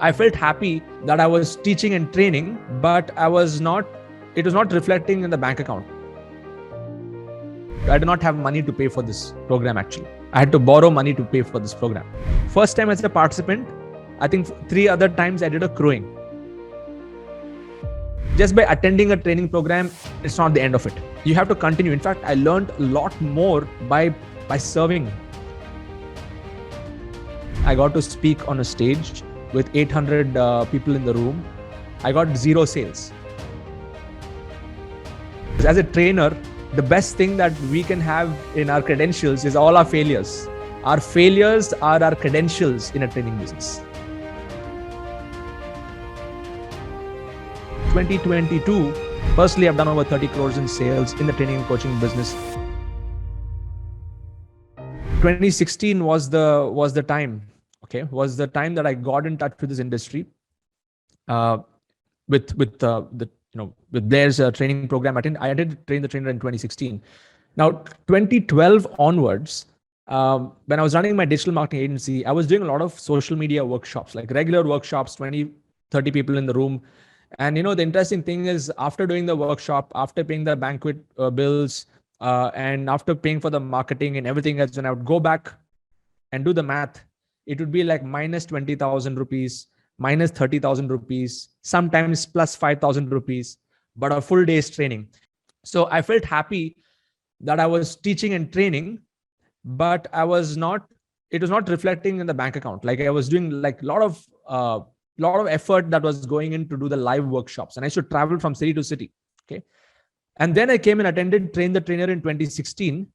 I felt happy that I was teaching and training, but it was not reflecting in the bank account. I did not have money to pay for this program actually. I had to borrow money to pay for this program. First time as a participant, I think 3 other times I did a crowing. Just by attending a training program, it's not the end of it. You have to continue. In fact, I learned a lot more by serving. I got to speak on a stage with 800 people in the room. I got 0 sales. As a trainer, the best thing that we can have in our credentials is all our failures. Our failures are our credentials in a training business. 2022, personally, I've done over 30 crores in sales in the training and coaching business. 2016 was the time. Okay, was the time that I got in touch with this industry, with Blair's training program. I did train the trainer in 2016. Now, 2012 onwards, when I was running my digital marketing agency, I was doing a lot of social media workshops, like regular workshops, 20, 30 people in the room. And the interesting thing is, after doing the workshop, after paying the banquet bills, and after paying for the marketing and everything else, when I would go back and do the math, it would be like minus 20,000 rupees, minus 30,000 rupees, sometimes plus 5,000 rupees, but a full day's training. So I felt happy that I was teaching and training, but it was not reflecting in the bank account. Like I was doing like a lot of effort that was going in to do the live workshops, and I should travel from city to city. Okay. And then I came and attended Train the Trainer in 2016.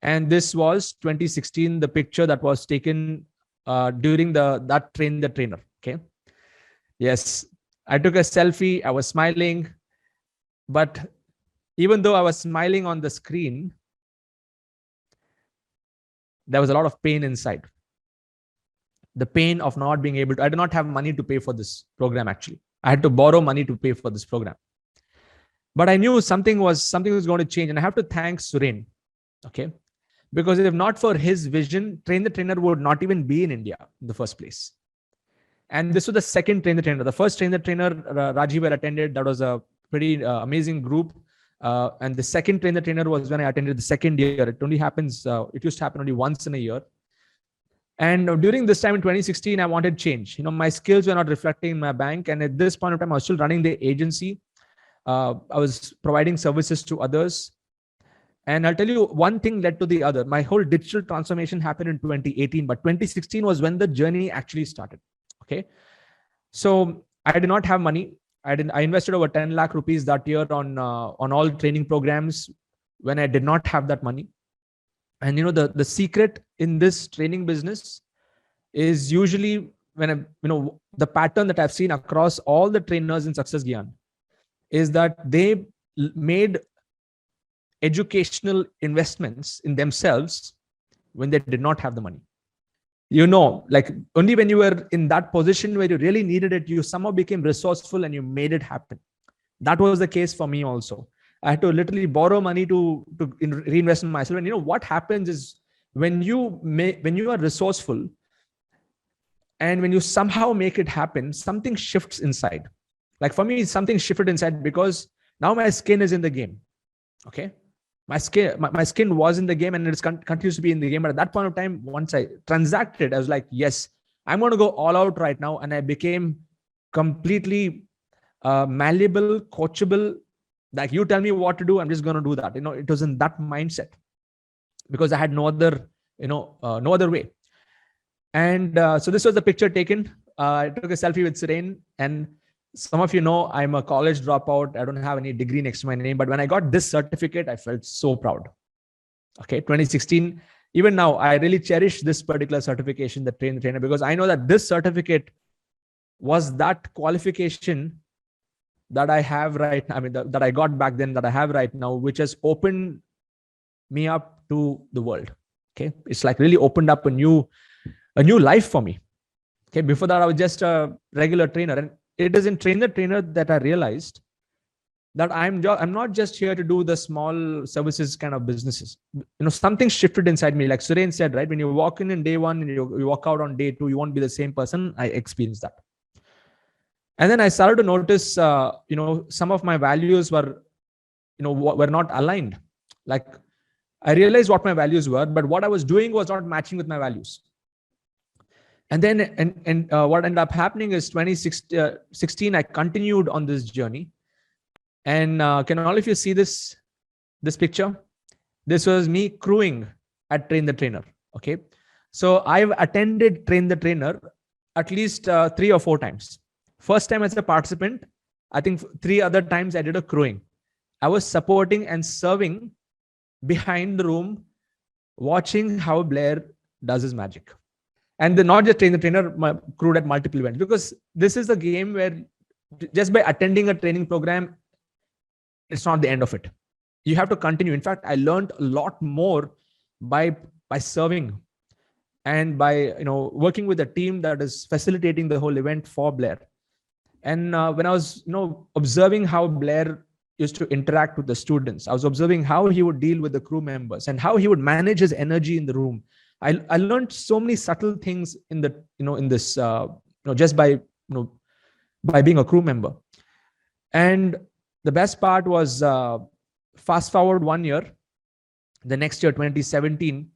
And this was 2016, the picture that was taken during that Train the Trainer. Okay. Yes. I took a selfie. I was smiling, but even though I was smiling on the screen, there was a lot of pain inside. The pain of not being able to, I did not have money to pay for this program. Actually, I had to borrow money to pay for this program, but I knew something was going to change. And I have to thank Suren. Okay. Because if not for his vision, Train the Trainer would not even be in India in the first place. And this was the second Train the Trainer. The first Train the Trainer, Rajiv attended. That was a pretty amazing group. And the second Train the Trainer was when I attended the second year. It only happens, it used to happen only once in a year. And during this time in 2016, I wanted change. My skills were not reflecting in my bank. And at this point of time, I was still running the agency. I was providing services to others. And I'll tell you, one thing led to the other. My whole digital transformation happened in 2018, but 2016 was when the journey actually started. Okay. So I did not have money. I invested over 10 lakh rupees that year on all training programs when I did not have that money. And the secret in this training business is usually when the pattern that I've seen across all the trainers in Success Gyan is that they made educational investments in themselves when they did not have the money. Like only when you were in that position where you really needed it, you somehow became resourceful and you made it happen. That was the case for me also. I had to literally borrow money to reinvest in myself. And what happens is when you are resourceful and when you somehow make it happen, something shifts inside. Like for me, something shifted inside because now my skin is in the game. Okay. My skin was in the game and it continues to be in the game. But at that point of time, once I transacted, I was like, yes, I'm going to go all out right now. And I became completely malleable, coachable. Like you tell me what to do, I'm just going to do that. It was in that mindset because I had no other way. And so this was the picture taken. I took a selfie with Suren, and some of I'm a college dropout. I don't have any degree next to my name. But when I got this certificate, I felt so proud. Okay, 2016. Even now, I really cherish this particular certification, the Train the Trainer, because I know that this certificate was that qualification that I have right now. I mean, that I got back then, that I have right now, which has opened me up to the world. Okay, it's like really opened up a new life for me. Okay, before that, I was just a regular trainer. And it is in Train the Trainer that I realized that I'm not just here to do the small services kind of businesses. Something shifted inside me. Like Suren said, right? When you walk in day one and you walk out on day two, you won't be the same person. I experienced that. And then I started to notice, some of my values were, were not aligned. Like, I realized what my values were, but what I was doing was not matching with my values. And then, what ended up happening is 2016, I continued on this journey. And can all of you see this picture? This was me crewing at Train the Trainer. Okay. So I've attended Train the Trainer at least 3 or 4 times. First time as a participant, I think 3 other times I did a crewing. I was supporting and serving behind the room, watching how Blair does his magic. And not just Train the Trainer, crewed at multiple events, because this is a game where just by attending a training program, it's not the end of it. You have to continue. In fact, I learned a lot more by serving and by working with a team that is facilitating the whole event for Blair. And when I was observing how Blair used to interact with the students, I was observing how he would deal with the crew members and how he would manage his energy in the room. I learned so many subtle things in this just by being a crew member. And the best part was, fast forward 1 year, the next year, 2017,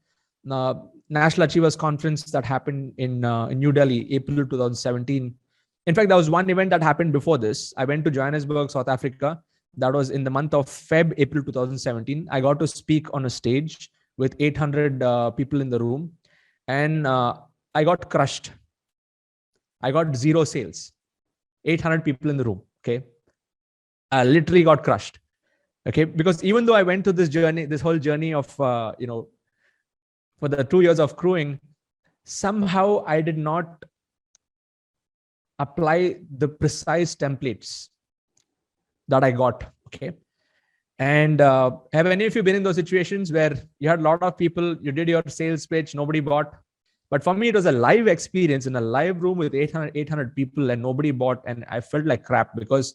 National Achievers Conference that happened in New Delhi, April 2017. In fact, there was one event that happened before this. I went to Johannesburg, South Africa. That was in the month of April 2017. I got to speak on a stage with 800 people in the room. And I got crushed. I got 0 sales. 800 people in the room. Okay. I literally got crushed. Okay. Because even though I went through this whole journey of, for the 2 years of crewing, somehow I did not apply the precise templates that I got. Okay. And have any of you been in those situations where you had a lot of people, you did your sales pitch, nobody bought? But for me, it was a live experience in a live room with 800 people and nobody bought. And I felt like crap because,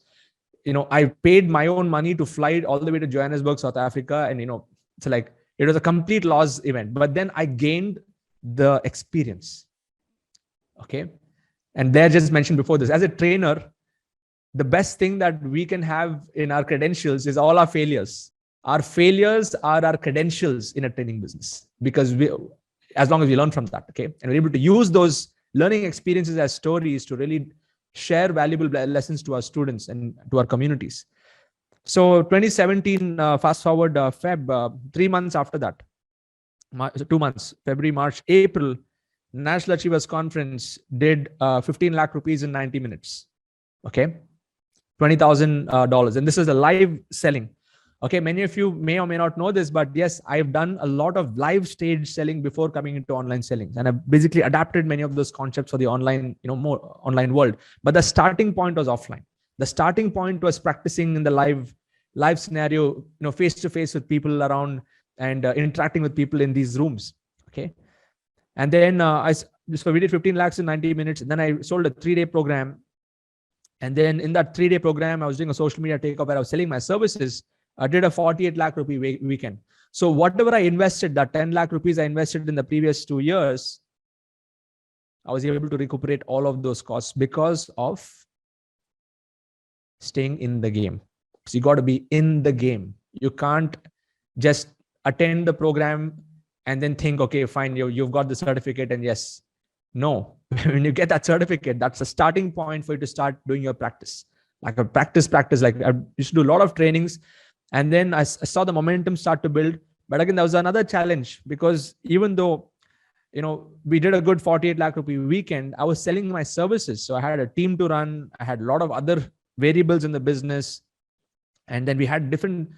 I paid my own money to fly all the way to Johannesburg, South Africa. And, it's like, it was a complete loss event. But then I gained the experience. Okay. And Blair just mentioned before this, as a trainer, the best thing that we can have in our credentials is all our failures. Our failures are our credentials in a training business, because as long as we learn from that, okay, and we're able to use those learning experiences as stories to really share valuable lessons to our students and to our communities. So 2017, fast forward Feb, 3 months after that, 2 months, February, March, April, National Achievers Conference did 15 lakh rupees in 90 minutes. Okay. $20,000. And this is a live selling. Okay. Many of you may or may not know this, but yes, I've done a lot of live stage selling before coming into online selling. And I've basically adapted many of those concepts for the online, more online world. But the starting point was offline. The starting point was practicing in the live scenario, face to face with people around and interacting with people in these rooms. Okay. And then we did 15 lakhs in 90 minutes. And then I sold a 3-day program. And then in that 3-day program, I was doing a social media takeoff where I was selling my services. I did a 48 lakh rupee weekend. So whatever I invested, that 10 lakh rupees I invested in the previous 2 years, I was able to recuperate all of those costs because of staying in the game. So you got to be in the game. You can't just attend the program and then think, okay, fine, you've got the certificate and yes. No, when you get that certificate, that's a starting point for you to start doing your practice. Like a practice. Like I used to do a lot of trainings, and then I saw the momentum start to build. But again, there was another challenge, because even though, we did a good 48 lakh rupee weekend, I was selling my services. So I had a team to run. I had a lot of other variables in the business. And then we had different,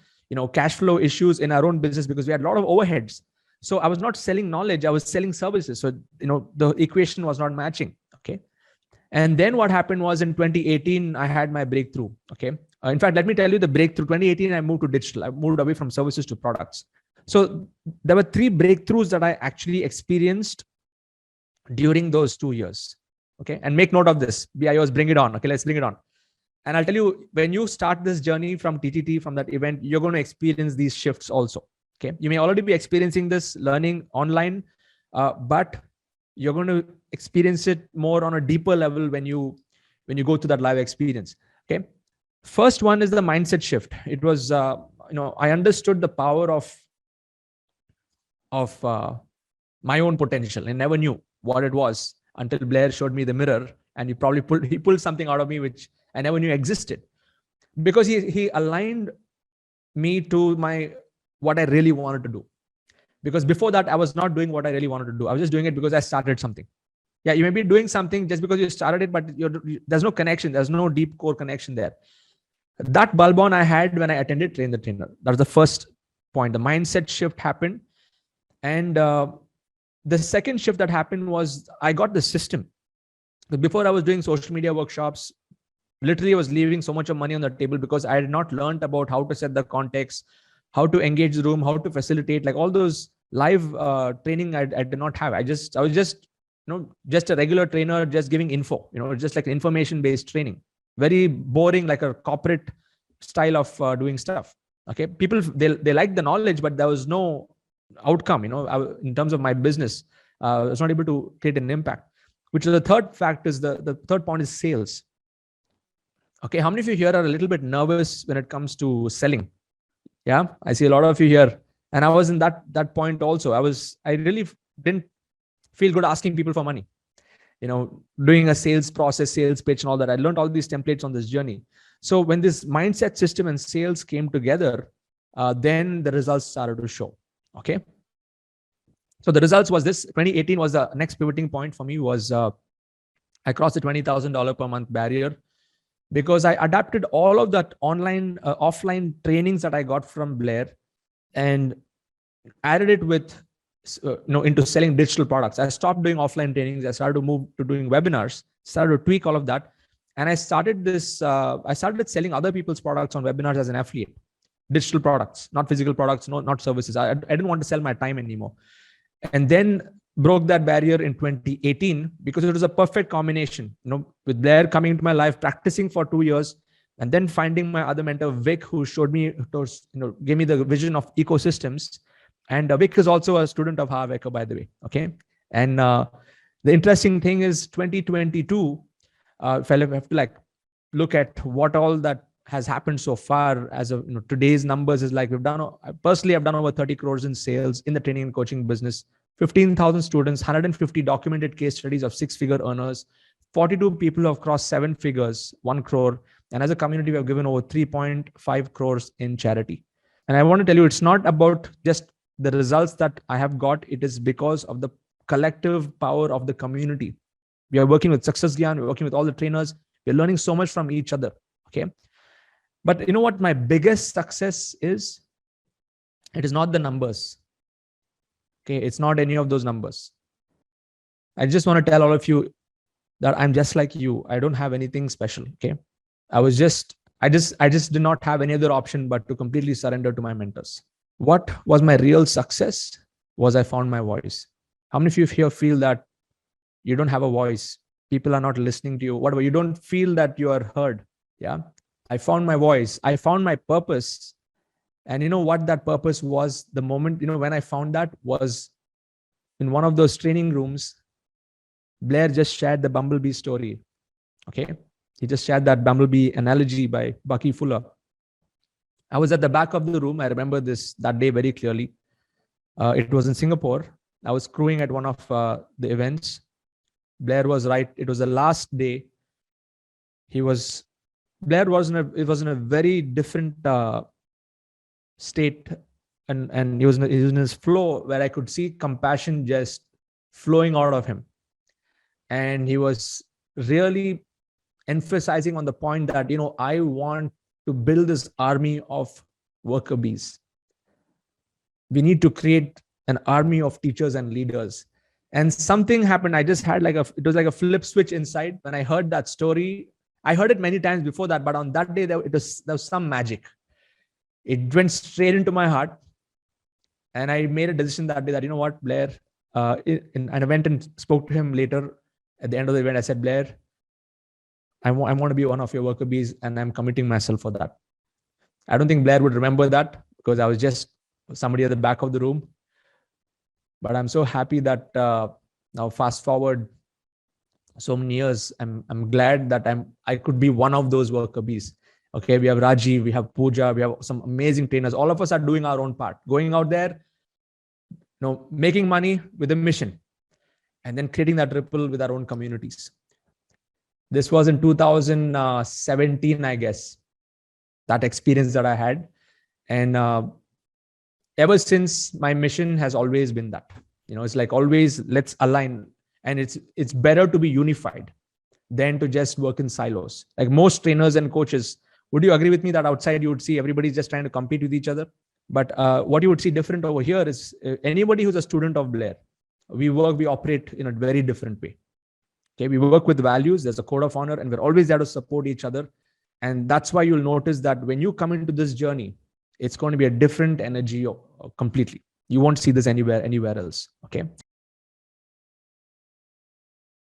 cash flow issues in our own business because we had a lot of overheads. So I was not selling knowledge, I was selling services. So, the equation was not matching. Okay. And then what happened was in 2018, I had my breakthrough. Okay. In fact, let me tell you the breakthrough. 2018, I moved to digital. I moved away from services to products. So there were 3 breakthroughs that I actually experienced during those 2 years. Okay. And make note of this. BIOs, bring it on. Okay. Let's bring it on. And I'll tell you, when you start this journey from TTT, from that event, you're going to experience these shifts also. Okay. You may already be experiencing this learning online, but you're going to experience it more on a deeper level when you when you go through that live experience. Okay. First one is the mindset shift. It was, I understood the power of my own potential and never knew what it was until Blair showed me the mirror, and he pulled something out of me which I never knew existed, because he aligned me to what I really wanted to do. Because before that, I was not doing what I really wanted to do. I was just doing it because I started something. Yeah, you may be doing something just because you started it, but there's no connection. There's no deep core connection there. That bulb on I had when I attended Train the Trainer. That was the first point. The mindset shift happened. And the second shift that happened was I got the system. Before I was doing social media workshops, literally I was leaving so much of money on the table because I had not learned about how to set the context, how to engage the room, how to facilitate, like all those live training I did not have. I was just a regular trainer, just giving info, just like information based training, very boring, like a corporate style of doing stuff. Okay. People, they liked the knowledge, but there was no outcome, in terms of my business. I was not able to create an impact, which is the third fact. Is the third point is sales. Okay. How many of you here are a little bit nervous when it comes to selling? Yeah. I see a lot of you here. And I was in that point also. I really didn't feel good asking people for money, doing a sales process, sales pitch and all that. I learned all these templates on this journey. So when this mindset system and sales came together, then the results started to show. Okay. So the results was this. 2018 was the next pivoting point for me. Was I crossed the $20,000 per month barrier, because I adapted all of that online, offline trainings that I got from Blair and added it with, into selling digital products. I stopped doing offline trainings. I started to move to doing webinars, started to tweak all of that. And I started selling other people's products on webinars as an affiliate, digital products, not physical products, not services. I didn't want to sell my time anymore. And then broke that barrier in 2018, because it was a perfect combination, with Blair coming into my life, practicing for 2 years, and then finding my other mentor, Vic, who showed me, gave me the vision of ecosystems. And Vic is also a student of Harv Ekar, by the way. Okay. And the interesting thing is 2022, if I have to look at what all that has happened so far, as of today's numbers, is like I've done over 30 crores in sales in the training and coaching business, 15,000 students, 150 documented case studies of 6-figure earners, 42 people who have crossed 7 figures, 1 crore. And as a community, we have given over 3.5 crores in charity. And I want to tell you, it's not about just the results that I have got. It is because of the collective power of the community. We are working with Success Gyan. We're working with all the trainers. We're learning so much from each other. Okay. But you know what my biggest success is? It is not the numbers. Okay. It's not any of those numbers. I just want to tell all of you that I'm just like you. I don't have anything special. Okay. I just did not have any other option but to completely surrender to my mentors. What was my real success? Was I found my voice. How many of you here feel that you don't have a voice? People are not listening to you. Whatever. You don't feel that you are heard. Yeah. I found my voice. I found my purpose. And you know what that purpose was? The moment, when I found that was in one of those training rooms. Blair just shared the bumblebee story. Okay. He just shared that bumblebee analogy by Bucky Fuller. I was at the back of the room. I remember that day very clearly. It was in Singapore. I was crewing at one of the events. Blair was right. It was the last day. Blair was in a very different state, and he was in his flow, where I could see compassion just flowing out of him. And he was really emphasizing on the point that, I want to build this army of worker bees. We need to create an army of teachers and leaders. And something happened. I just had it was like a flip switch inside. When I heard that story, I heard it many times before that, but on that day, there was some magic. It went straight into my heart. And I made a decision that day that, you know what, Blair, and I went and spoke to him later at the end of the event. I said, Blair, I want to be one of your worker bees, and I'm committing myself for that. I don't think Blair would remember that, because I was just somebody at the back of the room. But I'm so happy that now fast forward so many years. I'm glad that I could be one of those worker bees. Okay, we have Rajiv, we have Pooja, we have some amazing trainers. All of us are doing our own part, going out there, making money with a mission, and then creating that ripple with our own communities. This was in 2017, I guess, that experience that I had. And ever since, my mission has always been that, it's like always, let's align. And it's better to be unified than to just work in silos. Like most trainers and coaches, would you agree with me that outside you would see everybody's just trying to compete with each other? But what you would see different over here is anybody who's a student of Blair, we operate in a very different way. Okay, we work with values. There's a code of honor, and we're always there to support each other. And that's why you'll notice that when you come into this journey, it's going to be a different energy completely. You won't see this anywhere else. Okay.